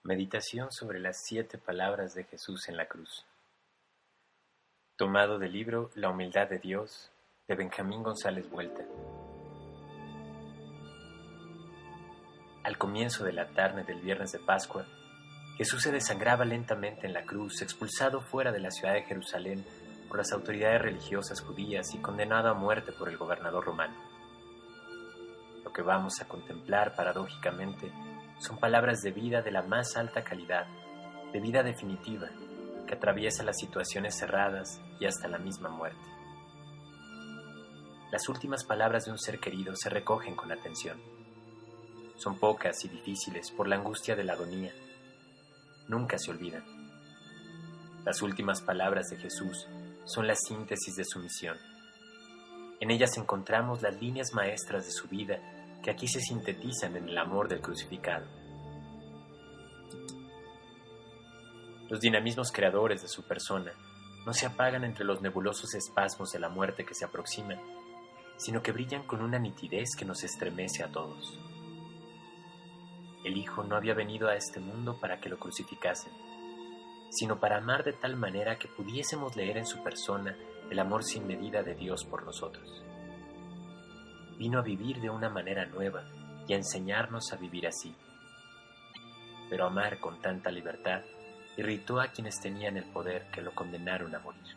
Meditación sobre las 7 palabras de Jesús en la cruz. Tomado del libro La humildad de Dios, de Benjamín González Vuelta. Al comienzo de la tarde del viernes de Pascua, Jesús se desangraba lentamente en la cruz, expulsado fuera de la ciudad de Jerusalén por las autoridades religiosas judías y condenado a muerte por el gobernador romano. Lo que vamos a contemplar paradójicamente son palabras de vida de la más alta calidad, de vida definitiva, que atraviesa las situaciones cerradas y hasta la misma muerte. Las últimas palabras de un ser querido se recogen con atención. Son pocas y difíciles por la angustia de la agonía. Nunca se olvidan. Las últimas palabras de Jesús son la síntesis de su misión. En ellas encontramos las líneas maestras de su vida que aquí se sintetizan en el amor del crucificado. Los dinamismos creadores de su persona no se apagan entre los nebulosos espasmos de la muerte que se aproximan, sino que brillan con una nitidez que nos estremece a todos. El Hijo no había venido a este mundo para que lo crucificasen, sino para amar de tal manera que pudiésemos leer en su persona el amor sin medida de Dios por nosotros. Vino a vivir de una manera nueva y a enseñarnos a vivir así. Pero amar con tanta libertad irritó a quienes tenían el poder que lo condenaron a morir.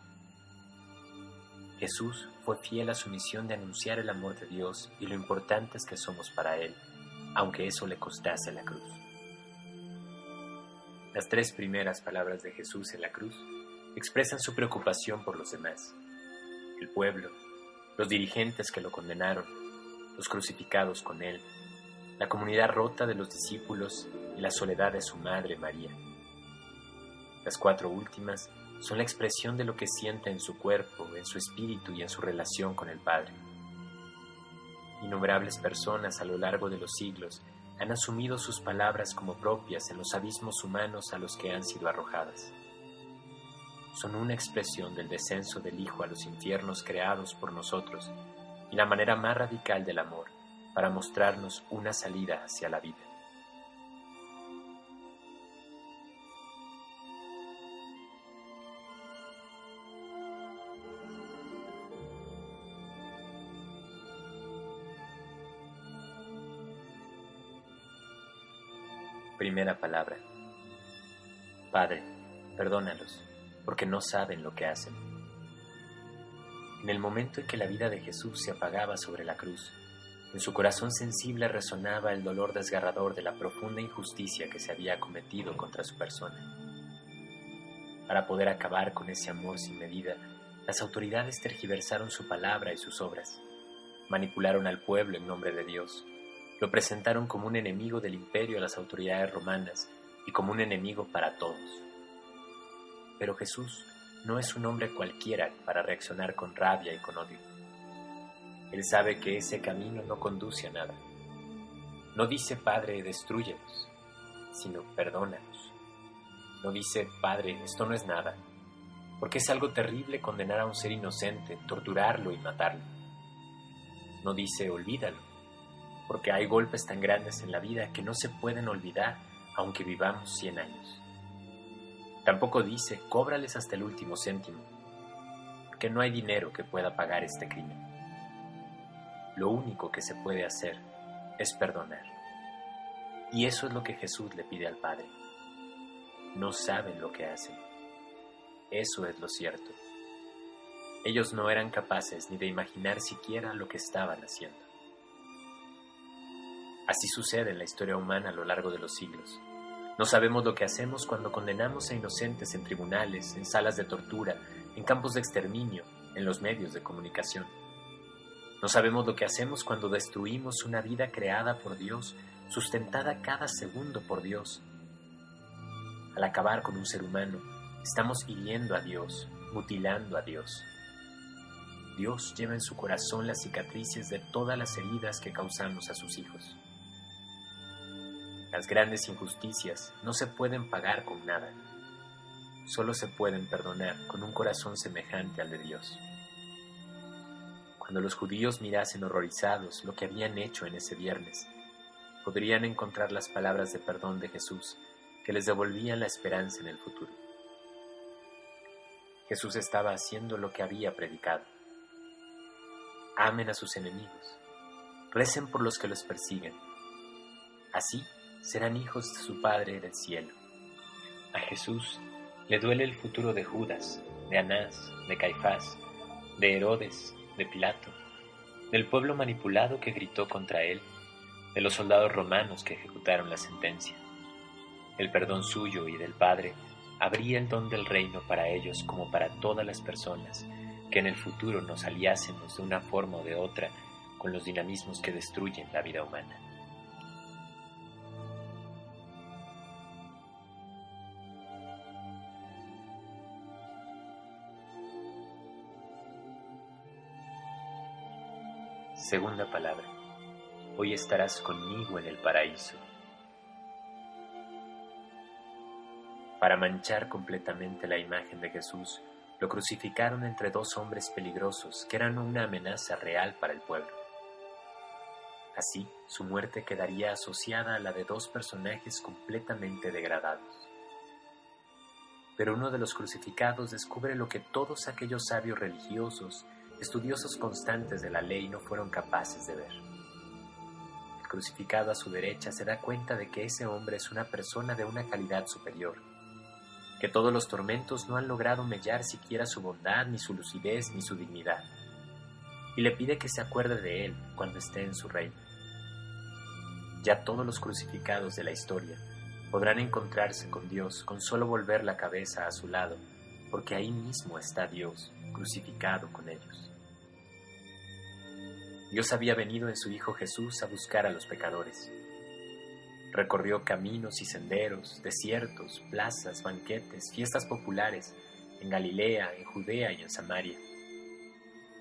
Jesús fue fiel a su misión de anunciar el amor de Dios y lo importantes que somos para Él, aunque eso le costase la cruz. Las 3 primeras palabras de Jesús en la cruz expresan su preocupación por los demás, el pueblo, los dirigentes que lo condenaron, los crucificados con Él, la comunidad rota de los discípulos y la soledad de su madre María. Las 4 últimas son la expresión de lo que siente en su cuerpo, en su espíritu y en su relación con el Padre. Innumerables personas a lo largo de los siglos han asumido sus palabras como propias en los abismos humanos a los que han sido arrojadas. Son una expresión del descenso del Hijo a los infiernos creados por nosotros y la manera más radical del amor para mostrarnos una salida hacia la vida. Primera palabra. Padre, perdónalos, porque no saben lo que hacen. En el momento en que la vida de Jesús se apagaba sobre la cruz, en su corazón sensible resonaba el dolor desgarrador de la profunda injusticia que se había cometido contra su persona. Para poder acabar con ese amor sin medida, las autoridades tergiversaron su palabra y sus obras, manipularon al pueblo en nombre de Dios, lo presentaron como un enemigo del imperio a las autoridades romanas y como un enemigo para todos. Pero Jesús no es un hombre cualquiera para reaccionar con rabia y con odio. Él sabe que ese camino no conduce a nada. No dice, Padre, destrúyelos, sino perdónalos. No dice, Padre, esto no es nada, porque es algo terrible condenar a un ser inocente, torturarlo y matarlo. No dice, olvídalo, porque hay golpes tan grandes en la vida que no se pueden olvidar aunque vivamos 100 años. Tampoco dice, cóbrales hasta el último céntimo, porque no hay dinero que pueda pagar este crimen. Lo único que se puede hacer es perdonar. Y eso es lo que Jesús le pide al Padre. No saben lo que hacen. Eso es lo cierto. Ellos no eran capaces ni de imaginar siquiera lo que estaban haciendo. Así sucede en la historia humana a lo largo de los siglos. No sabemos lo que hacemos cuando condenamos a inocentes en tribunales, en salas de tortura, en campos de exterminio, en los medios de comunicación. No sabemos lo que hacemos cuando destruimos una vida creada por Dios, sustentada cada segundo por Dios. Al acabar con un ser humano, estamos hiriendo a Dios, mutilando a Dios. Dios lleva en su corazón las cicatrices de todas las heridas que causamos a sus hijos. Las grandes injusticias no se pueden pagar con nada. Solo se pueden perdonar con un corazón semejante al de Dios. Cuando los judíos mirasen horrorizados lo que habían hecho en ese viernes, podrían encontrar las palabras de perdón de Jesús que les devolvían la esperanza en el futuro. Jesús estaba haciendo lo que había predicado. Amen a sus enemigos, recen por los que los persiguen. Así serán hijos de su Padre del cielo. A Jesús le duele el futuro de Judas, de Anás, de Caifás, de Herodes, de Pilato, del pueblo manipulado que gritó contra él, de los soldados romanos que ejecutaron la sentencia. El perdón suyo y del Padre abría el don del reino para ellos como para todas las personas que en el futuro nos aliásemos de una forma o de otra con los dinamismos que destruyen la vida humana. Segunda palabra. Hoy estarás conmigo en el paraíso. Para manchar completamente la imagen de Jesús, lo crucificaron entre dos hombres peligrosos que eran una amenaza real para el pueblo. Así, su muerte quedaría asociada a la de dos personajes completamente degradados. Pero uno de los crucificados descubre lo que todos aquellos sabios religiosos, estudiosos constantes de la ley, no fueron capaces de ver. El crucificado a su derecha se da cuenta de que ese hombre es una persona de una calidad superior, que todos los tormentos no han logrado mellar siquiera su bondad, ni su lucidez, ni su dignidad, y le pide que se acuerde de él cuando esté en su reino. Ya todos los crucificados de la historia podrán encontrarse con Dios con solo volver la cabeza a su lado, porque ahí mismo está Dios, crucificado con ellos. Dios había venido en su Hijo Jesús a buscar a los pecadores. Recorrió caminos y senderos, desiertos, plazas, banquetes, fiestas populares, en Galilea, en Judea y en Samaria.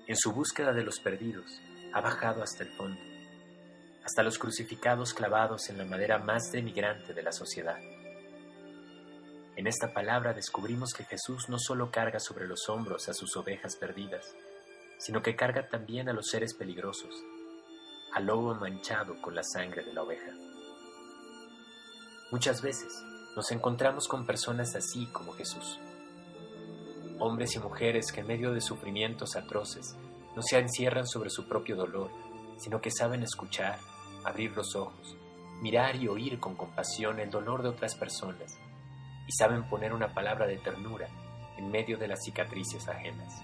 En su búsqueda de los perdidos, ha bajado hasta el fondo, hasta los crucificados clavados en la madera más denigrante de la sociedad. En esta palabra descubrimos que Jesús no solo carga sobre los hombros a sus ovejas perdidas, sino que carga también a los seres peligrosos, al lobo manchado con la sangre de la oveja. Muchas veces nos encontramos con personas así como Jesús. Hombres y mujeres que en medio de sufrimientos atroces no se encierran sobre su propio dolor, sino que saben escuchar, abrir los ojos, mirar y oír con compasión el dolor de otras personas, y saben poner una palabra de ternura en medio de las cicatrices ajenas.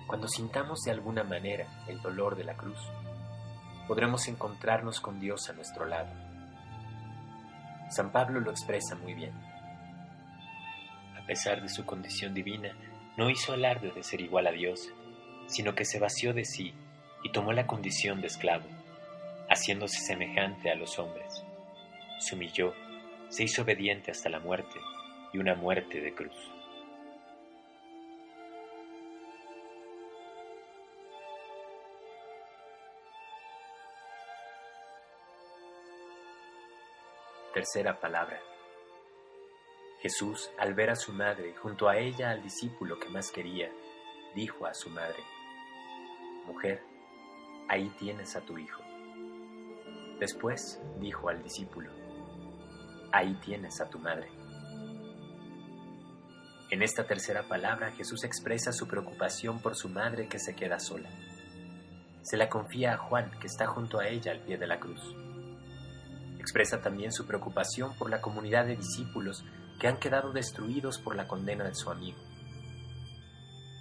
Cuando sintamos de alguna manera el dolor de la cruz, podremos encontrarnos con Dios a nuestro lado. San Pablo lo expresa muy bien. A pesar de su condición divina, no hizo alarde de ser igual a Dios, sino que se vació de sí y tomó la condición de esclavo, haciéndose semejante a los hombres. Se humilló, se hizo obediente hasta la muerte, y una muerte de cruz. Tercera palabra. Jesús, al ver a su madre y junto a ella al discípulo que más quería, dijo a su madre: «Mujer, ahí tienes a tu hijo». Después dijo al discípulo: «Ahí tienes a tu madre». En esta tercera palabra Jesús expresa su preocupación por su madre que se queda sola. Se la confía a Juan, que está junto a ella al pie de la cruz. Expresa también su preocupación por la comunidad de discípulos que han quedado destruidos por la condena de su amigo.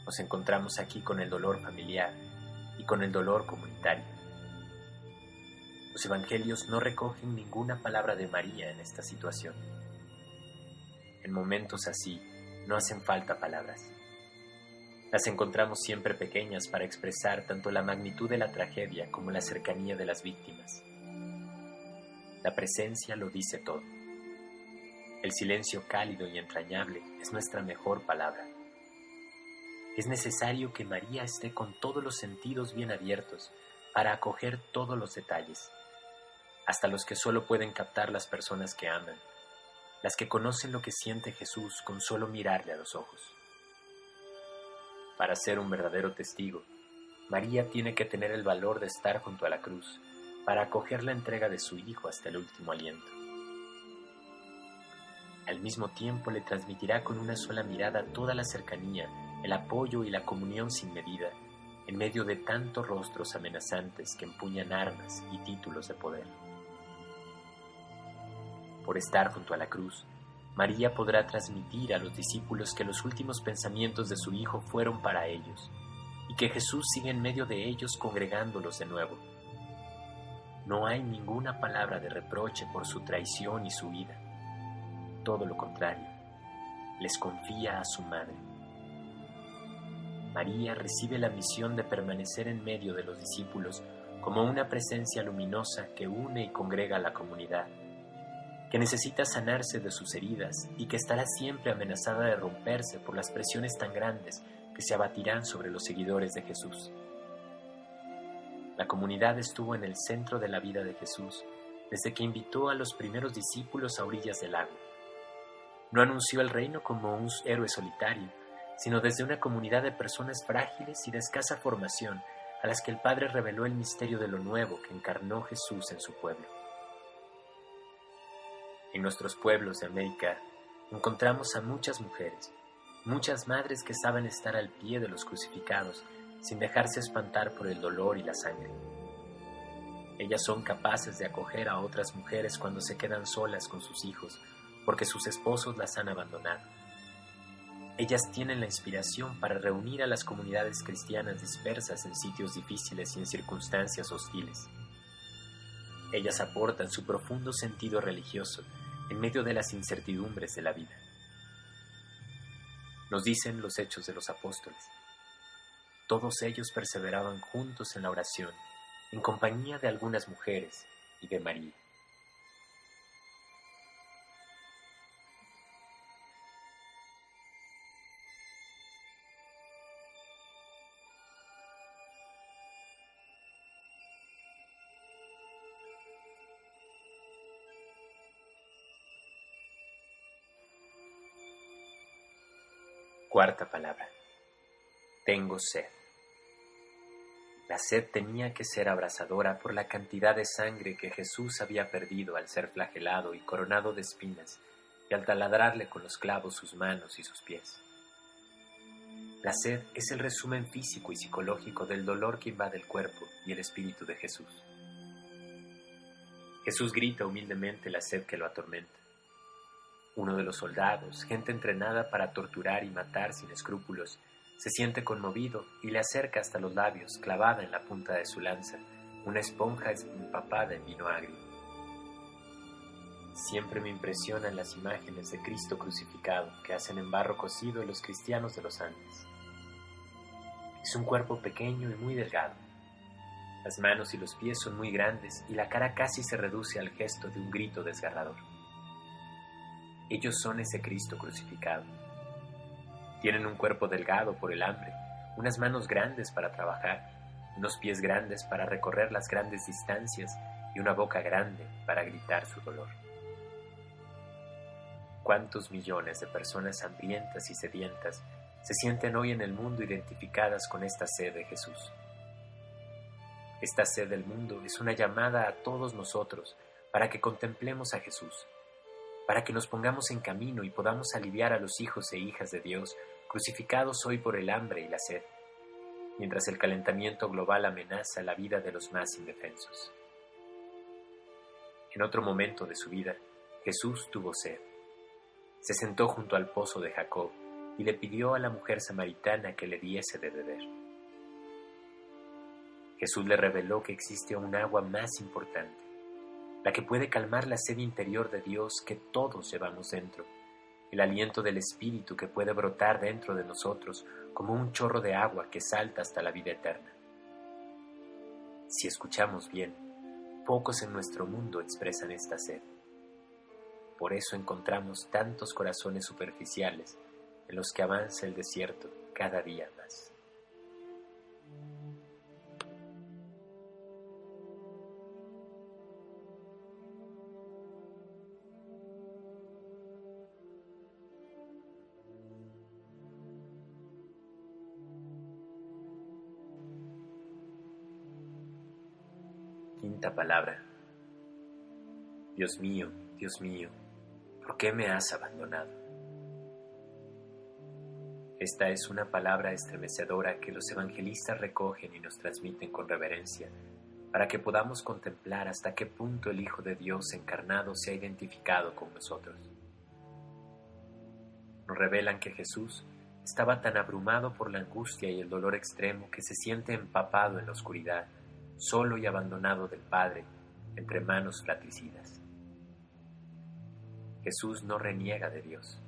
Nos encontramos aquí con el dolor familiar y con el dolor comunitario. Los evangelios no recogen ninguna palabra de María en esta situación. En momentos así, no hacen falta palabras. Las encontramos siempre pequeñas para expresar tanto la magnitud de la tragedia como la cercanía de las víctimas. La presencia lo dice todo. El silencio cálido y entrañable es nuestra mejor palabra. Es necesario que María esté con todos los sentidos bien abiertos para acoger todos los detalles, hasta los que solo pueden captar las personas que aman, las que conocen lo que siente Jesús con solo mirarle a los ojos. Para ser un verdadero testigo, María tiene que tener el valor de estar junto a la cruz, para acoger la entrega de su Hijo hasta el último aliento. Al mismo tiempo le transmitirá con una sola mirada toda la cercanía, el apoyo y la comunión sin medida, en medio de tantos rostros amenazantes que empuñan armas y títulos de poder. Por estar junto a la cruz, María podrá transmitir a los discípulos que los últimos pensamientos de su Hijo fueron para ellos, y que Jesús sigue en medio de ellos congregándolos de nuevo. No hay ninguna palabra de reproche por su traición y su huida. Todo lo contrario, les confía a su madre. María recibe la misión de permanecer en medio de los discípulos como una presencia luminosa que une y congrega a la comunidad, que necesita sanarse de sus heridas y que estará siempre amenazada de romperse por las presiones tan grandes que se abatirán sobre los seguidores de Jesús. La comunidad estuvo en el centro de la vida de Jesús desde que invitó a los primeros discípulos a orillas del lago. No anunció el reino como un héroe solitario, sino desde una comunidad de personas frágiles y de escasa formación a las que el Padre reveló el misterio de lo nuevo que encarnó Jesús en su pueblo. En nuestros pueblos de América encontramos a muchas mujeres, muchas madres que saben estar al pie de los crucificados sin dejarse espantar por el dolor y la sangre. Ellas son capaces de acoger a otras mujeres cuando se quedan solas con sus hijos porque sus esposos las han abandonado. Ellas tienen la inspiración para reunir a las comunidades cristianas dispersas en sitios difíciles y en circunstancias hostiles. Ellas aportan su profundo sentido religioso en medio de las incertidumbres de la vida. Nos dicen los Hechos de los Apóstoles. Todos ellos perseveraban juntos en la oración, en compañía de algunas mujeres y de María. Cuarta palabra. Tengo sed. La sed tenía que ser abrasadora por la cantidad de sangre que Jesús había perdido al ser flagelado y coronado de espinas y al taladrarle con los clavos sus manos y sus pies. La sed es el resumen físico y psicológico del dolor que invade el cuerpo y el espíritu de Jesús. Jesús grita humildemente la sed que lo atormenta. Uno de los soldados, gente entrenada para torturar y matar sin escrúpulos, se siente conmovido y le acerca hasta los labios, clavada en la punta de su lanza, una esponja empapada en vino agrio. Siempre me impresionan las imágenes de Cristo crucificado que hacen en barro cocido los cristianos de los Andes. Es un cuerpo pequeño y muy delgado. Las manos y los pies son muy grandes y la cara casi se reduce al gesto de un grito desgarrador. Ellos son ese Cristo crucificado. Tienen un cuerpo delgado por el hambre, unas manos grandes para trabajar, unos pies grandes para recorrer las grandes distancias y una boca grande para gritar su dolor. ¿Cuántos millones de personas hambrientas y sedientas se sienten hoy en el mundo identificadas con esta sed de Jesús? Esta sed del mundo es una llamada a todos nosotros para que contemplemos a Jesús, para que nos pongamos en camino y podamos aliviar a los hijos e hijas de Dios crucificados hoy por el hambre y la sed, mientras el calentamiento global amenaza la vida de los más indefensos. En otro momento de su vida, Jesús tuvo sed. Se sentó junto al pozo de Jacob y le pidió a la mujer samaritana que le diese de beber. Jesús le reveló que existe un agua más importante, la que puede calmar la sed interior de Dios que todos llevamos dentro, el aliento del Espíritu que puede brotar dentro de nosotros como un chorro de agua que salta hasta la vida eterna. Si escuchamos bien, pocos en nuestro mundo expresan esta sed. Por eso encontramos tantos corazones superficiales en los que avanza el desierto cada día más. Quinta palabra. Dios mío, ¿por qué me has abandonado? Esta es una palabra estremecedora que los evangelistas recogen y nos transmiten con reverencia, para que podamos contemplar hasta qué punto el Hijo de Dios encarnado se ha identificado con nosotros. Nos revelan que Jesús estaba tan abrumado por la angustia y el dolor extremo que se siente empapado en la oscuridad, solo y abandonado del Padre, entre manos fratricidas. Jesús no reniega de Dios,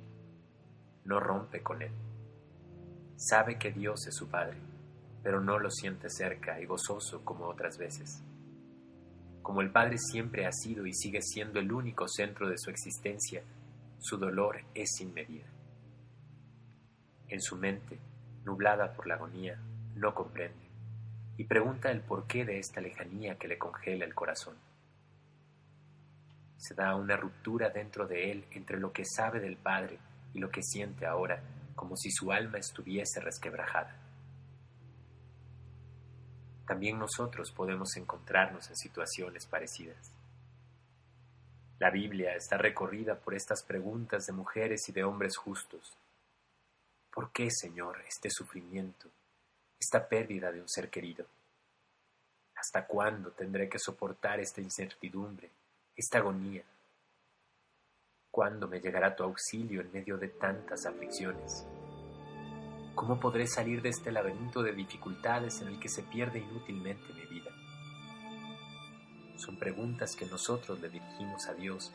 no rompe con Él. Sabe que Dios es su Padre, pero no lo siente cerca y gozoso como otras veces. Como el Padre siempre ha sido y sigue siendo el único centro de su existencia, su dolor es sin medida. En su mente, nublada por la agonía, no comprende y pregunta el porqué de esta lejanía que le congela el corazón. Se da una ruptura dentro de él entre lo que sabe del Padre y lo que siente ahora, como si su alma estuviese resquebrajada. También nosotros podemos encontrarnos en situaciones parecidas. La Biblia está recorrida por estas preguntas de mujeres y de hombres justos. ¿Por qué, Señor, este sufrimiento, esta pérdida de un ser querido? ¿Hasta cuándo tendré que soportar esta incertidumbre, esta agonía? ¿Cuándo me llegará tu auxilio en medio de tantas aflicciones? ¿Cómo podré salir de este laberinto de dificultades en el que se pierde inútilmente mi vida? Son preguntas que nosotros le dirigimos a Dios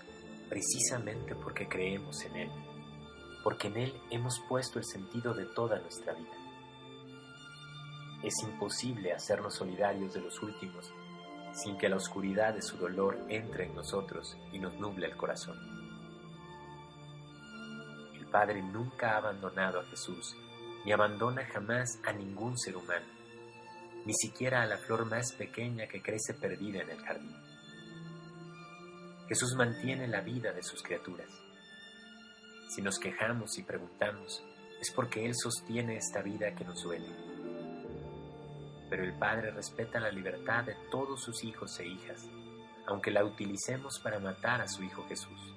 precisamente porque creemos en Él, porque en Él hemos puesto el sentido de toda nuestra vida. Es imposible hacernos solidarios de los últimos sin que la oscuridad de su dolor entre en nosotros y nos nuble el corazón. El Padre nunca ha abandonado a Jesús, ni abandona jamás a ningún ser humano, ni siquiera a la flor más pequeña que crece perdida en el jardín. Jesús mantiene la vida de sus criaturas. Si nos quejamos y preguntamos, es porque Él sostiene esta vida que nos duele. Pero el Padre respeta la libertad de todos sus hijos e hijas, aunque la utilicemos para matar a su Hijo Jesús.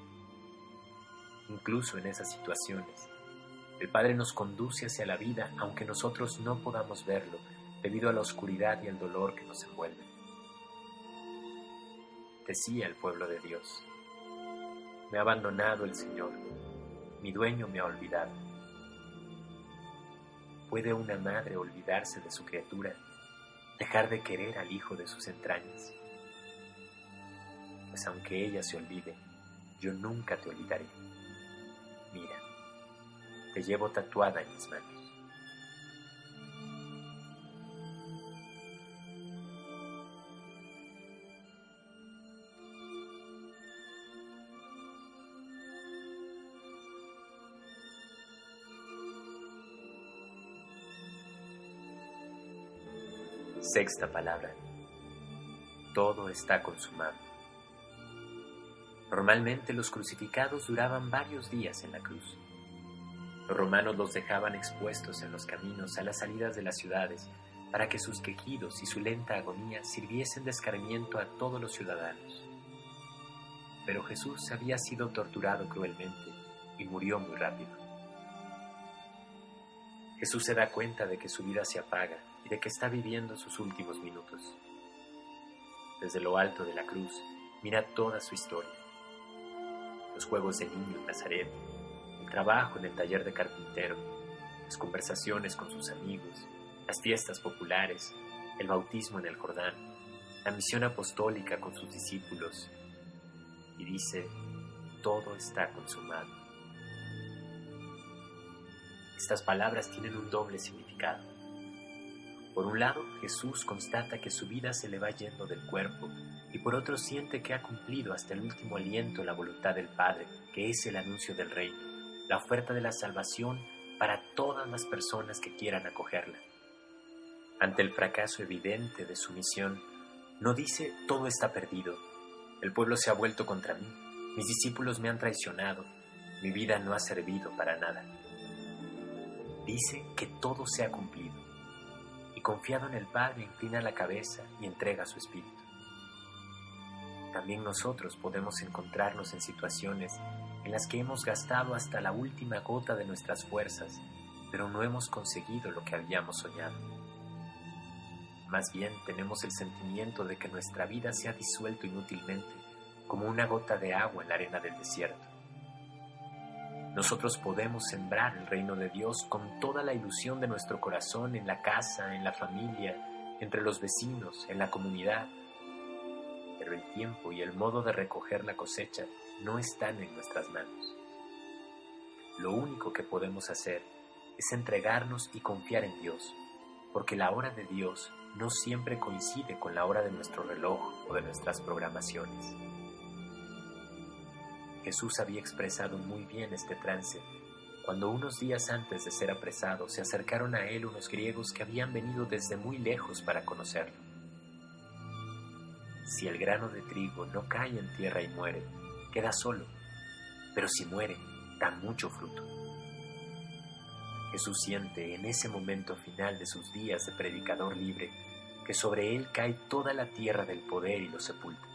Incluso en esas situaciones, el Padre nos conduce hacia la vida, aunque nosotros no podamos verlo, debido a la oscuridad y el dolor que nos envuelven. Decía el pueblo de Dios: me ha abandonado el Señor, mi dueño me ha olvidado. ¿Puede una madre olvidarse de su criatura, dejar de querer al hijo de sus entrañas? Pues aunque ella se olvide, yo nunca te olvidaré. Mira, te llevo tatuada en mis manos. Sexta palabra. Todo está consumado. Normalmente los crucificados duraban varios días en la cruz. Los romanos los dejaban expuestos en los caminos a las salidas de las ciudades para que sus quejidos y su lenta agonía sirviesen de escarmiento a todos los ciudadanos. Pero Jesús había sido torturado cruelmente y murió muy rápido. Jesús se da cuenta de que su vida se apaga y de que está viviendo sus últimos minutos. Desde lo alto de la cruz mira toda su historia: los juegos de niño en Nazaret, el trabajo en el taller de carpintero, las conversaciones con sus amigos, las fiestas populares, el bautismo en el Jordán, la misión apostólica con sus discípulos, y dice: todo está consumado. Estas palabras tienen un doble significado. Por un lado, Jesús constata que su vida se le va yendo del cuerpo, y por otro siente que ha cumplido hasta el último aliento la voluntad del Padre, que es el anuncio del reino, la oferta de la salvación para todas las personas que quieran acogerla. Ante el fracaso evidente de su misión, no dice: todo está perdido, el pueblo se ha vuelto contra mí, mis discípulos me han traicionado, mi vida no ha servido para nada. Dice que todo se ha cumplido, y confiado en el Padre inclina la cabeza y entrega su espíritu. también nosotros podemos encontrarnos en situaciones en las que hemos gastado hasta la última gota de nuestras fuerzas, pero no hemos conseguido lo que habíamos soñado. Más bien tenemos el sentimiento de que nuestra vida se ha disuelto inútilmente, como una gota de agua en la arena del desierto. Nosotros podemos sembrar el reino de Dios con toda la ilusión de nuestro corazón en la casa, en la familia, entre los vecinos, en la comunidad. Pero el tiempo y el modo de recoger la cosecha no están en nuestras manos. Lo único que podemos hacer es entregarnos y confiar en Dios, porque la hora de Dios no siempre coincide con la hora de nuestro reloj o de nuestras programaciones. Jesús había expresado muy bien este trance cuando unos días antes de ser apresado se acercaron a él unos griegos que habían venido desde muy lejos para conocerlo. Si el grano de trigo no cae en tierra y muere, queda solo, pero si muere, da mucho fruto. Jesús siente en ese momento final de sus días de predicador libre que sobre él cae toda la tierra del poder y lo sepulta.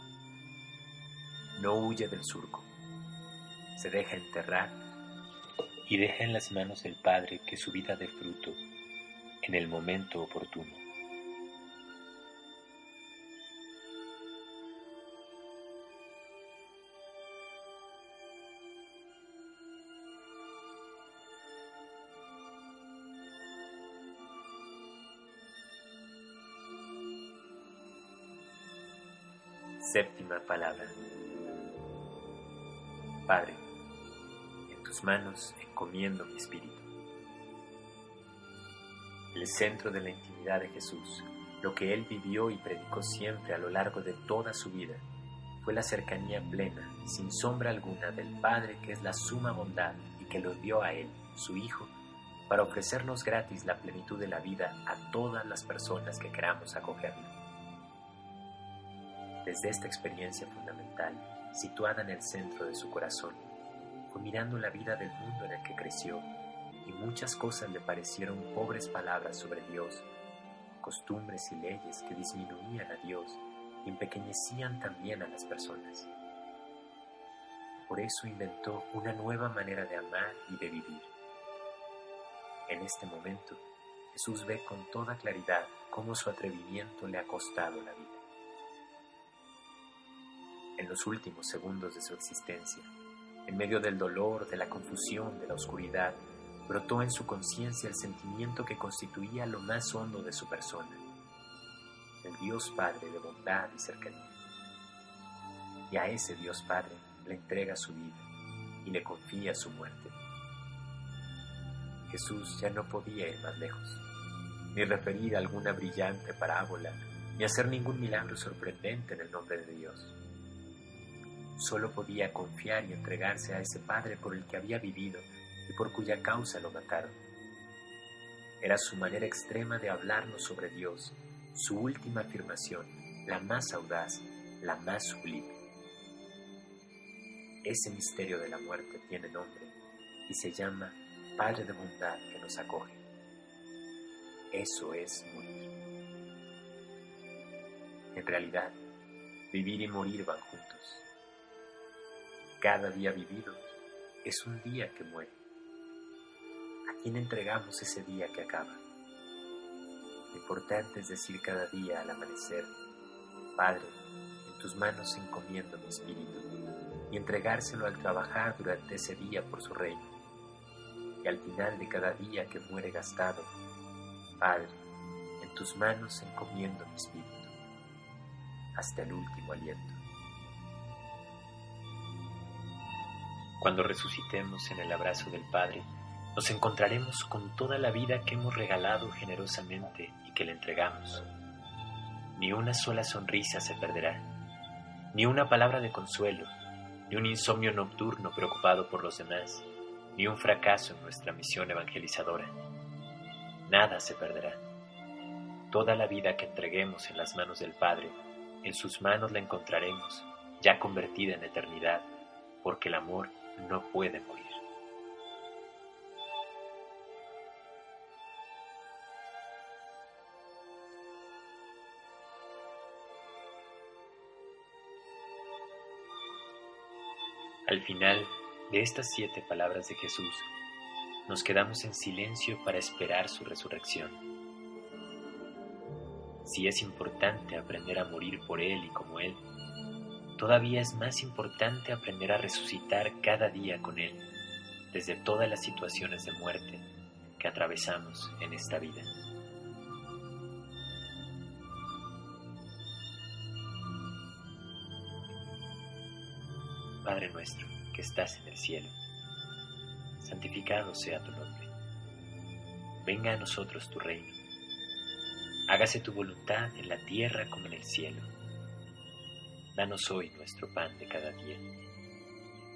No huye del surco, se deja enterrar y deja en las manos del Padre que su vida dé fruto en el momento oportuno. Séptima palabra. Padre, en tus manos encomiendo mi espíritu. El centro de la intimidad de Jesús, lo que él vivió y predicó siempre a lo largo de toda su vida, fue la cercanía plena, sin sombra alguna, del Padre que es la suma bondad y que lo dio a él, su Hijo, para ofrecernos gratis la plenitud de la vida a todas las personas que queramos acogerla. Desde esta experiencia fundamental, situada en el centro de su corazón, fue mirando la vida del mundo en el que creció, y muchas cosas le parecieron pobres palabras sobre Dios, costumbres y leyes que disminuían a Dios y empequeñecían también a las personas. Por eso inventó una nueva manera de amar y de vivir. En este momento, Jesús ve con toda claridad cómo su atrevimiento le ha costado la vida. En los últimos segundos de su existencia, en medio del dolor, de la confusión, de la oscuridad, brotó en su conciencia el sentimiento que constituía lo más hondo de su persona, el Dios Padre de bondad y cercanía. Y a ese Dios Padre le entrega su vida y le confía su muerte. Jesús ya no podía ir más lejos, ni referir alguna brillante parábola, ni hacer ningún milagro sorprendente en el nombre de Dios. Solo podía confiar y entregarse a ese Padre por el que había vivido y por cuya causa lo mataron. Era su manera extrema de hablarnos sobre Dios, su última afirmación, la más audaz, la más sublime. Ese misterio de la muerte tiene nombre y se llama Padre de bondad que nos acoge. Eso es morir. En realidad, vivir y morir van juntos. Cada día vivido es un día que muere. ¿A quién entregamos ese día que acaba? Lo importante es decir cada día al amanecer: Padre, en tus manos encomiendo mi espíritu, y entregárselo al trabajar durante ese día por su reino. Y al final de cada día que muere gastado: Padre, en tus manos encomiendo mi espíritu, hasta el último aliento. Cuando resucitemos en el abrazo del Padre, nos encontraremos con toda la vida que hemos regalado generosamente y que le entregamos. Ni una sola sonrisa se perderá, ni una palabra de consuelo, ni un insomnio nocturno preocupado por los demás, ni un fracaso en nuestra misión evangelizadora. Nada se perderá. Toda la vida que entreguemos en las manos del Padre, en sus manos la encontraremos, ya convertida en eternidad, porque el amor no puede morir. Al final de estas 7 palabras de Jesús, nos quedamos en silencio para esperar su resurrección. Si es importante aprender a morir por Él y como Él, todavía es más importante aprender a resucitar cada día con Él, desde todas las situaciones de muerte que atravesamos en esta vida. Padre nuestro, que estás en el cielo, santificado sea tu nombre. Venga a nosotros tu reino. Hágase tu voluntad en la tierra como en el cielo. Danos hoy nuestro pan de cada día.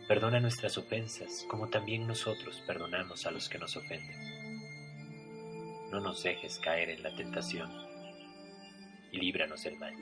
Perdona nuestras ofensas, como también nosotros perdonamos a los que nos ofenden. No nos dejes caer en la tentación, y líbranos del mal.